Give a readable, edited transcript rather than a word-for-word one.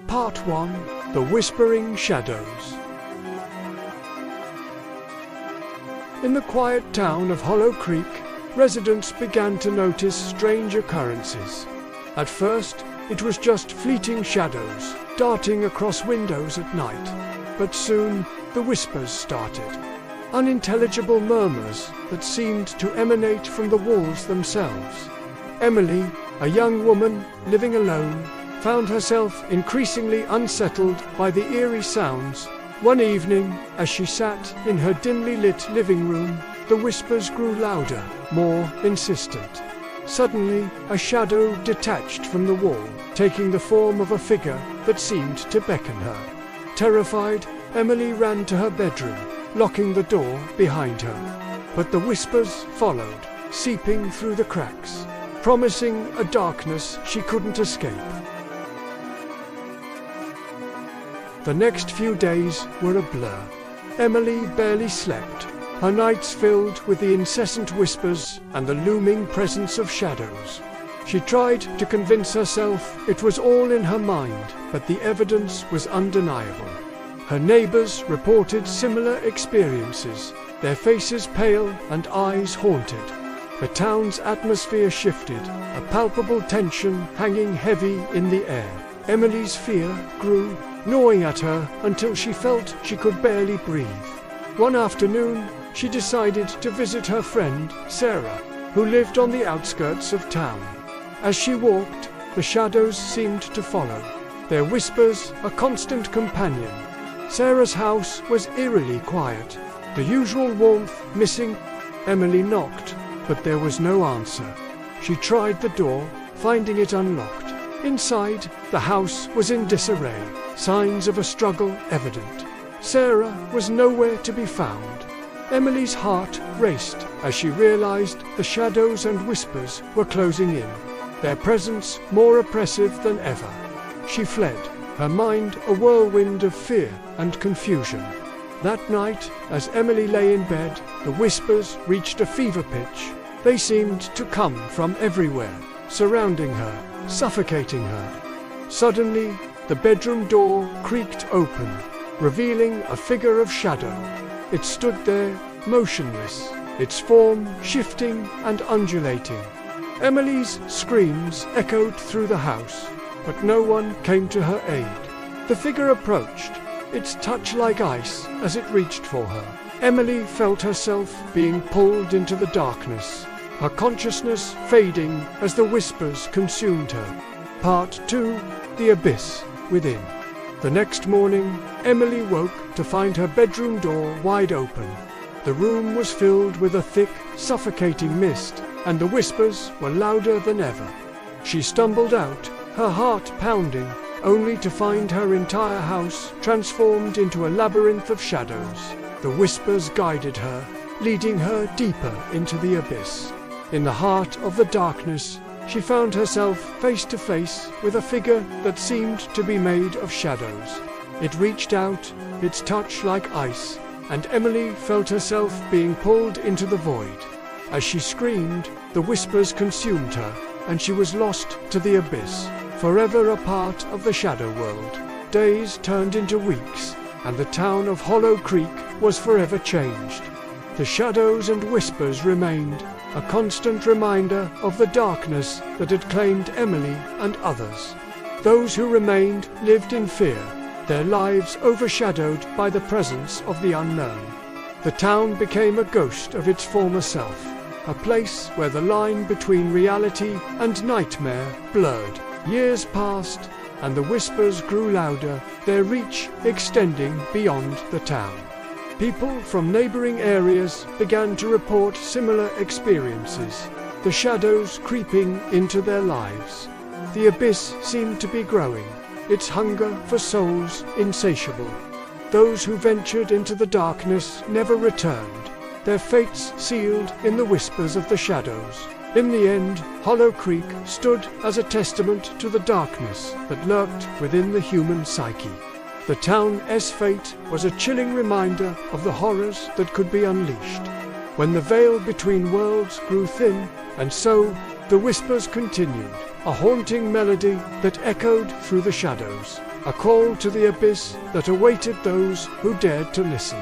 Part 1: The Whispering Shadows. In the quiet town of Hollow Creek, residents began to notice strange occurrences. At first, it was just fleeting shadows darting across windows at night, but soon the whispers started. Unintelligible murmurs that seemed to emanate from the walls themselves. Emily, a young woman living alone, found herself increasingly unsettled by the eerie sounds. One evening, as she sat in her dimly lit living room, the whispers grew louder, more insistent. Suddenly, a shadow detached from the wall, taking the form of a figure that seemed to beckon her. Terrified, Emily ran to her bedroom, locking the door behind her. But the whispers followed, seeping through the cracks, promising a darkness she couldn't escape. The next few days were a blur. Emily barely slept, her nights filled with the incessant whispers and the looming presence of shadows. She tried to convince herself it was all in her mind, but the evidence was undeniable. Her neighbors reported similar experiences, their faces pale and eyes haunted. The town's atmosphere shifted, a palpable tension hanging heavy in the air. Emily's fear grew, gnawing at her until she felt she could barely breathe. One afternoon, she decided to visit her friend, Sarah, who lived on the outskirts of town. As she walked, the shadows seemed to follow, their whispers a constant companion. Sarah's house was eerily quiet, the usual warmth missing. Emily knocked, but there was no answer. She tried the door, finding it unlocked. Inside, the house was in disarray, signs of a struggle evident. Sarah was nowhere to be found. Emily's heart raced as she realized the shadows and whispers were closing in, their presence more oppressive than ever. She fled, her mind a whirlwind of fear and confusion. That night, as Emily lay in bed, the whispers reached a fever pitch. They seemed to come from everywhere, surrounding her, suffocating her. Suddenly, the bedroom door creaked open, revealing a figure of shadow. It stood there, motionless, its form shifting and undulating. Emily's screams echoed through the house, but no one came to her aid. The figure approached, its touch like ice as it reached for her. Emily felt herself being pulled into the darkness, her consciousness fading as the whispers consumed her. Part 2: The Abyss Within. The next morning, Emily woke to find her bedroom door wide open. The room was filled with a thick, suffocating mist, and the whispers were louder than ever. She stumbled out, her heart pounding, only to find her entire house transformed into a labyrinth of shadows. The whispers guided her, leading her deeper into the abyss. In the heart of the darkness, she found herself face to face with a figure that seemed to be made of shadows. It reached out, its touch like ice, and Emily felt herself being pulled into the void. As she screamed, the whispers consumed her, and she was lost to the abyss, forever a part of the shadow world. Days turned into weeks, and the town of Hollow Creek was forever changed. The shadows and whispers remained, a constant reminder of the darkness that had claimed Emily and others. Those who remained lived in fear, their lives overshadowed by the presence of the unknown. The town became a ghost of its former self, a place where the line between reality and nightmare blurred. Years passed, and the whispers grew louder, their reach extending beyond the town. People from neighboring areas began to report similar experiences, the shadows creeping into their lives. The abyss seemed to be growing, its hunger for souls insatiable. Those who ventured into the darkness never returned, their fates sealed in the whispers of the shadows. In the end, Hollow Creek stood as a testament to the darkness that lurked within the human psyche. The town's fate was a chilling reminder of the horrors that could be unleashed. When the veil between worlds grew thin, and so the whispers continued, a haunting melody that echoed through the shadows. a call to the abyss that awaited those who dared to listen.